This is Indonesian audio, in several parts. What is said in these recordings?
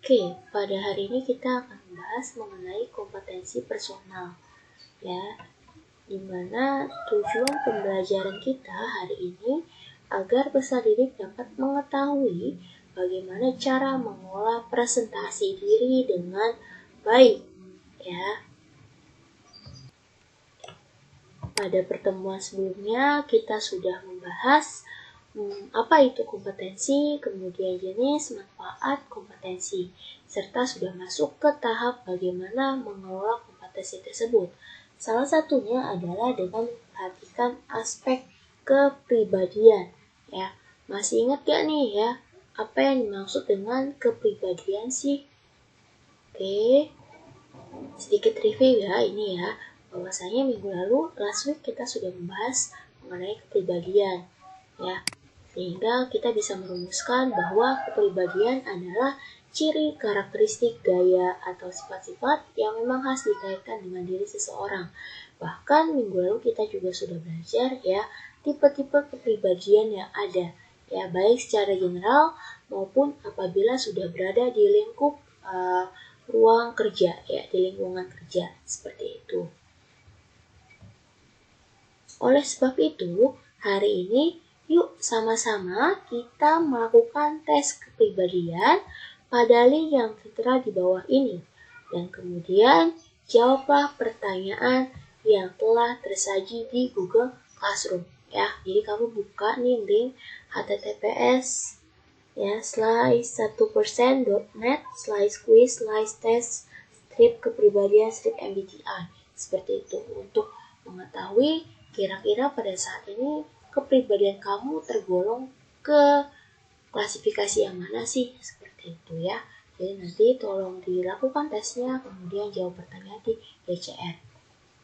Oke, pada hari ini kita akan membahas mengenai kompetensi personal, ya, dimana tujuan pembelajaran kita hari ini agar peserta didik dapat mengetahui bagaimana cara mengolah presentasi diri dengan baik, ya. Pada pertemuan sebelumnya kita sudah membahas apa itu kompetensi, kemudian jenis, manfaat, kompetensi, serta sudah masuk ke tahap bagaimana mengelola kompetensi tersebut. Salah satunya adalah dengan memperhatikan aspek kepribadian. Ya, masih ingat gak nih ya, apa yang dimaksud dengan kepribadian sih? Oke, sedikit review ya ini ya, bahwasanya minggu lalu last week kita sudah membahas mengenai kepribadian, ya. Sehingga kita bisa merumuskan bahwa kepribadian adalah ciri karakteristik gaya atau sifat-sifat yang memang khas dikaitkan dengan diri seseorang. Bahkan minggu lalu kita juga sudah belajar ya tipe-tipe kepribadian yang ada, ya baik secara general maupun apabila sudah berada di lingkup ruang kerja, ya di lingkungan kerja seperti itu. Oleh sebab itu, hari ini yuk sama-sama kita melakukan tes kepribadian pada link yang tertera di bawah ini. Dan kemudian jawablah pertanyaan yang telah tersaji di Google Classroom. Ya, jadi kamu buka nih link https ya /1%.net/quiz/test/kepribadian/MBTI seperti itu untuk mengetahui kira-kira pada saat ini kepribadian kamu tergolong ke klasifikasi yang mana sih, seperti itu ya. Jadi nanti tolong dilakukan tesnya, kemudian jawab pertanyaan di GCR.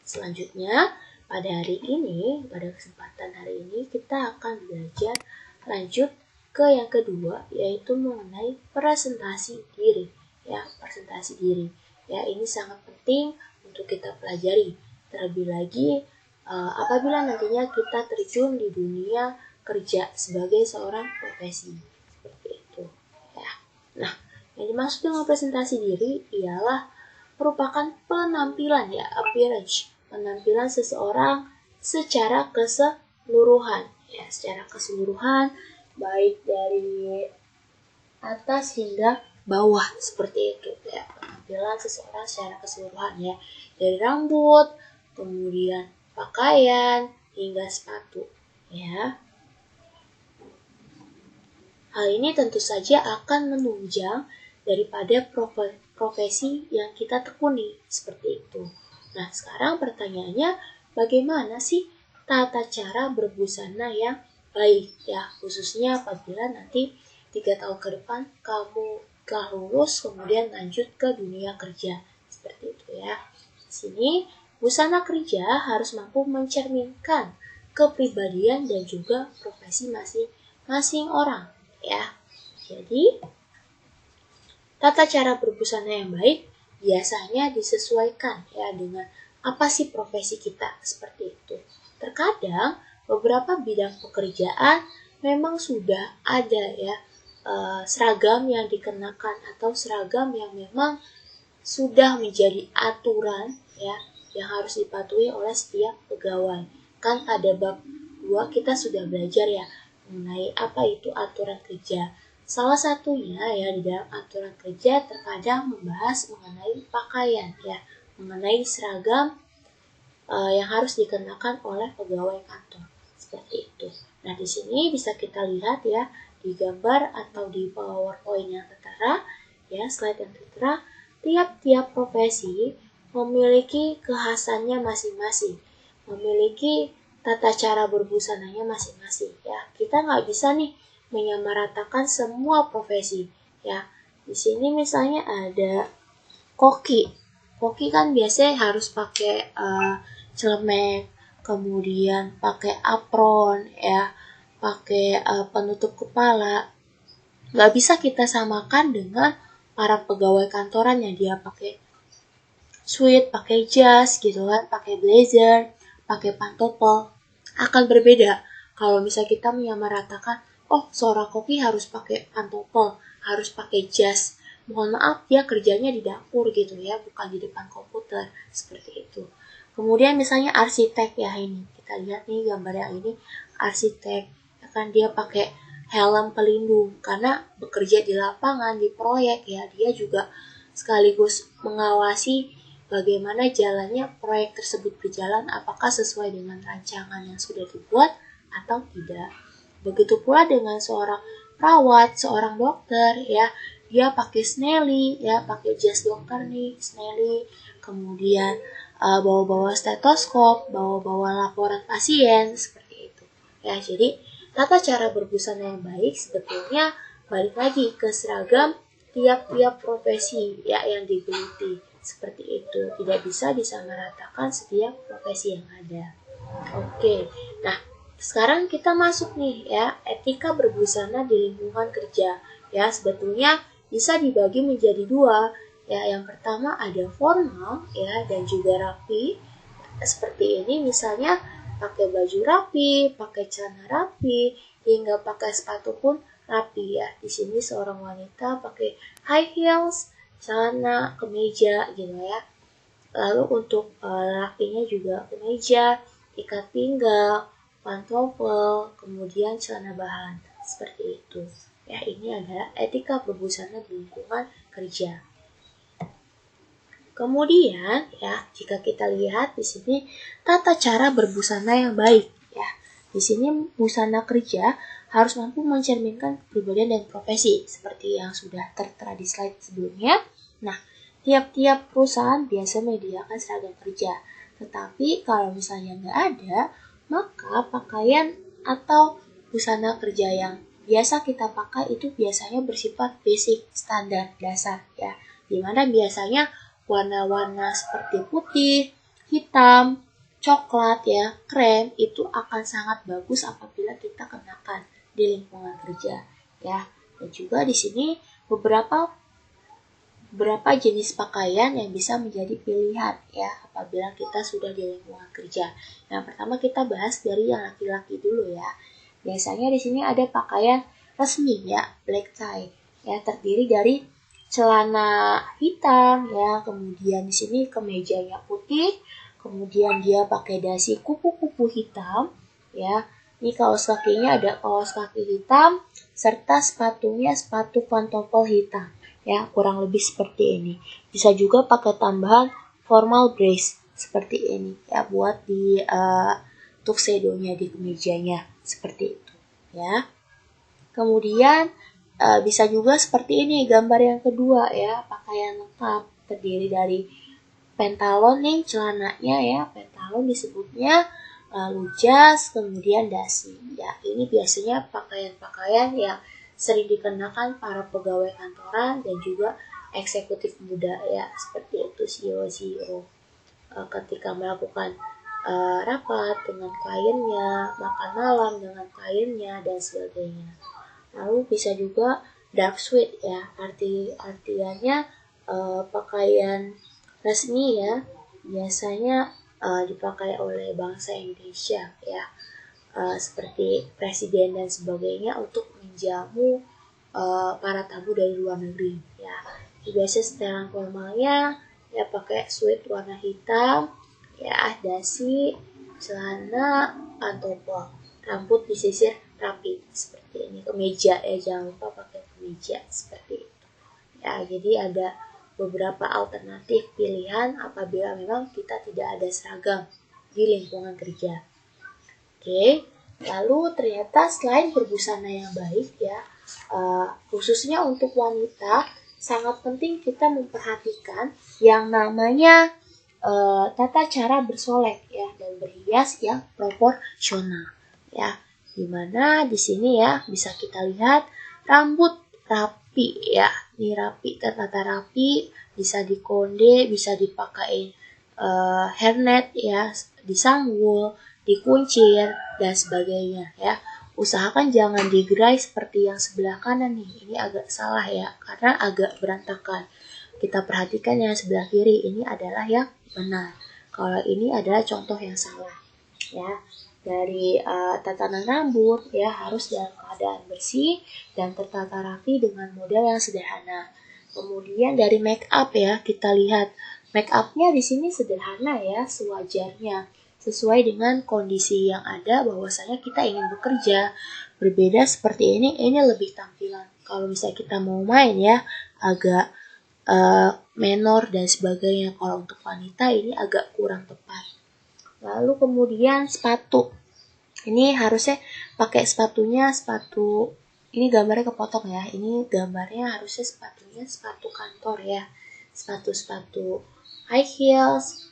Selanjutnya, pada hari ini, pada kesempatan hari ini kita akan belajar lanjut ke yang kedua, yaitu mengenai presentasi diri. Ya, presentasi diri. Ya, ini sangat penting untuk kita pelajari. Terlebih lagi apabila nantinya kita terjun di dunia kerja sebagai seorang profesi. Seperti itu. Ya. Nah, yang dimaksud dengan presentasi diri ialah merupakan penampilan ya, appearance, penampilan seseorang secara keseluruhan, ya, secara keseluruhan baik dari atas hingga bawah seperti itu ya, penampilan seseorang secara keseluruhan ya, dari rambut, kemudian pakaian hingga sepatu ya. Hal ini tentu saja akan menunjang daripada profesi yang kita tekuni seperti itu. Nah, sekarang pertanyaannya, bagaimana sih tata cara berbusana yang baik ya, khususnya apabila nanti 3 tahun ke depan kamu telah lulus kemudian lanjut ke dunia kerja seperti itu ya. Di sini busana kerja harus mampu mencerminkan kepribadian dan juga profesi masing-masing orang ya. Jadi tata cara berbusana yang baik biasanya disesuaikan ya dengan apa sih profesi kita seperti itu. Terkadang beberapa bidang pekerjaan memang sudah ada ya seragam yang dikenakan atau seragam yang memang sudah menjadi aturan ya yang harus dipatuhi oleh setiap pegawai. Kan pada bab 2 kita sudah belajar ya mengenai apa itu aturan kerja. Salah satunya ya di dalam aturan kerja terkadang membahas mengenai pakaian ya, mengenai seragam yang harus dikenakan oleh pegawai kantor seperti itu. Nah, di sini bisa kita lihat ya di gambar atau di PowerPoint yang tertera ya, slide yang tertera, tiap-tiap profesi memiliki kekhasannya masing-masing, memiliki tata cara berbusananya masing-masing ya. Kita nggak bisa nih menyamaratakan semua profesi ya. Di sini misalnya ada koki. Koki kan biasanya harus pakai celemek, kemudian pakai apron ya, pakai penutup kepala. Nggak bisa kita samakan dengan para pegawai kantoran yang dia pakai suit, pakai jas gitu kan, pakai blazer, pakai pantopel. Akan berbeda kalau misalnya kita menyamaratakan, oh seorang koki harus pakai pantopel, harus pakai jas, mohon maaf dia kerjanya di dapur gitu ya, bukan di depan komputer, seperti itu. Kemudian misalnya arsitek ya, ini kita lihat nih gambar yang ini, arsitek ya kan, dia pakai helm pelindung karena bekerja di lapangan, di proyek ya, dia juga sekaligus mengawasi bagaimana jalannya proyek tersebut berjalan, apakah sesuai dengan rancangan yang sudah dibuat atau tidak. Begitu pula dengan seorang perawat, seorang dokter ya, dia pakai Snelly ya, pakai jas dokter nih, Snelly, kemudian bawa-bawa stetoskop, bawa-bawa laporan pasien, seperti itu ya. Jadi tata cara berbusana yang baik sebetulnya balik lagi ke seragam tiap-tiap profesi ya yang digeluti, seperti itu. Tidak bisa disamaratakan setiap profesi yang ada. Oke, nah sekarang kita masuk nih ya, etika berbusana di lingkungan kerja ya. Sebetulnya bisa dibagi menjadi dua ya. Yang pertama ada formal ya dan juga rapi, seperti ini misalnya pakai baju rapi, pakai celana rapi, hingga pakai sepatu pun rapi ya. Di sini seorang wanita pakai high heels, celana, kemeja gitu ya. Lalu untuk lakinya juga kemeja, ikat pinggang, pantofel, kemudian celana bahan, seperti itu. Ya, ini adalah etika berbusana di lingkungan kerja. Kemudian ya, jika kita lihat di sini tata cara berbusana yang baik ya. Di sini busana kerja harus mampu mencerminkan kepribadian dan profesi seperti yang sudah tertera di slide sebelumnya. Nah, tiap-tiap perusahaan biasa menyediakan seragam kerja. Tetapi kalau misalnya nggak ada, maka pakaian atau busana kerja yang biasa kita pakai itu biasanya bersifat basic, standar, dasar ya. Dimana biasanya warna-warna seperti putih, hitam, coklat ya, krem itu akan sangat bagus apabila kita kenakan di lingkungan kerja ya. Dan juga di sini beberapa jenis pakaian yang bisa menjadi pilihan ya apabila kita sudah di lingkungan kerja. Yang pertama kita bahas dari yang laki-laki dulu ya. Biasanya di sini ada pakaian resmi ya, black tie ya, terdiri dari celana hitam ya, kemudian di sini kemejanya putih, kemudian dia pakai dasi kupu-kupu hitam ya. Ini kaos kakinya ada kaos kaki hitam serta sepatunya sepatu pantofel hitam ya, kurang lebih seperti ini. Bisa juga pakai tambahan formal brace seperti ini ya, buat di tuxedo-nya, di kemejanya, seperti itu ya. Kemudian bisa juga seperti ini gambar yang kedua ya, pakaian lengkap terdiri dari pentalon nih, celananya ya, pentalon disebutnya, lalu jas, kemudian dasi ya. Ini biasanya pakaian-pakaian yang sering dikenakan para pegawai kantoran dan juga eksekutif muda ya, seperti itu CEO ketika melakukan rapat dengan kliennya, makan malam dengan kliennya dan sebagainya. Lalu bisa juga dark suit ya, artiannya pakaian resmi ya, biasanya dipakai oleh bangsa Indonesia ya, seperti presiden dan sebagainya untuk menjamu para tamu dari luar negeri ya. Biasanya setelan formalnya ya pakai suit warna hitam ya, dasi, celana, pantofel, rambut disisir rapi seperti ini, kemeja ya, jangan lupa pakai kemeja seperti itu ya. Jadi ada beberapa alternatif pilihan apabila memang kita tidak ada seragam di lingkungan kerja. Oke, lalu ternyata selain berbusana yang baik ya, khususnya untuk wanita sangat penting kita memperhatikan yang namanya tata cara bersolek ya dan berhias yang proporsional ya. Dimana di sini ya bisa kita lihat rambut rapi ya, ini rapi, tertata rapi, bisa dikonde, bisa dipakai hairnet ya, disanggul, dikuncir dan sebagainya ya. Usahakan jangan digerai seperti yang sebelah kanan nih, ini agak salah ya karena agak berantakan. Kita perhatikan yang sebelah kiri, ini adalah yang benar. Kalau ini adalah contoh yang salah ya. Dari tatanan rambut ya harus dalam keadaan bersih dan tertata rapi dengan model yang sederhana. Kemudian dari make up ya, kita lihat make upnya di sini sederhana ya, sewajarnya, sesuai dengan kondisi yang ada bahwasanya kita ingin bekerja. Berbeda seperti ini lebih tampilan. Kalau misalnya kita mau main ya, agak menor dan sebagainya. Kalau untuk wanita ini agak kurang tepat. Lalu kemudian sepatu. Ini harusnya pakai sepatunya sepatu. Ini gambarnya kepotong ya. Ini gambarnya harusnya sepatunya sepatu kantor ya. Sepatu-sepatu high heels,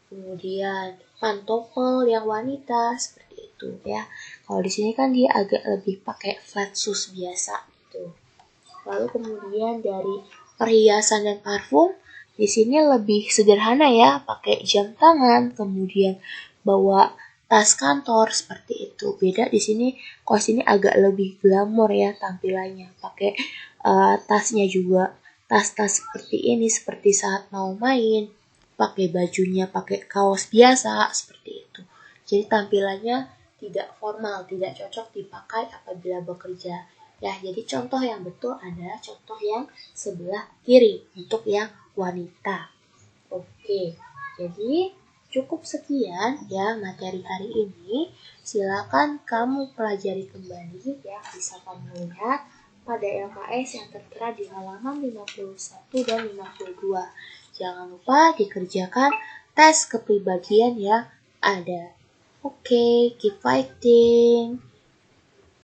kemudian pantofel yang wanita seperti itu ya. Kalau di sini kan dia agak lebih pakai flat shoes biasa gitu. Lalu kemudian dari perhiasan dan parfum, di sini lebih sederhana ya, pakai jam tangan, kemudian bawa tas kantor seperti itu. Beda di sini, kok sini agak lebih glamor ya tampilannya, pakai tasnya juga tas-tas seperti ini, seperti saat mau main, pakai bajunya pakai kaos biasa seperti itu. Jadi tampilannya tidak formal, tidak cocok dipakai apabila bekerja. Ya, jadi contoh yang betul adalah contoh yang sebelah kiri untuk yang wanita. Oke, jadi cukup sekian ya materi hari ini. Silakan kamu pelajari kembali ya, bisa kamu lihat pada LKS yang tertera di halaman 51 dan 52. Jangan lupa dikerjakan tes kepribadian yang ada. Oke, keep fighting.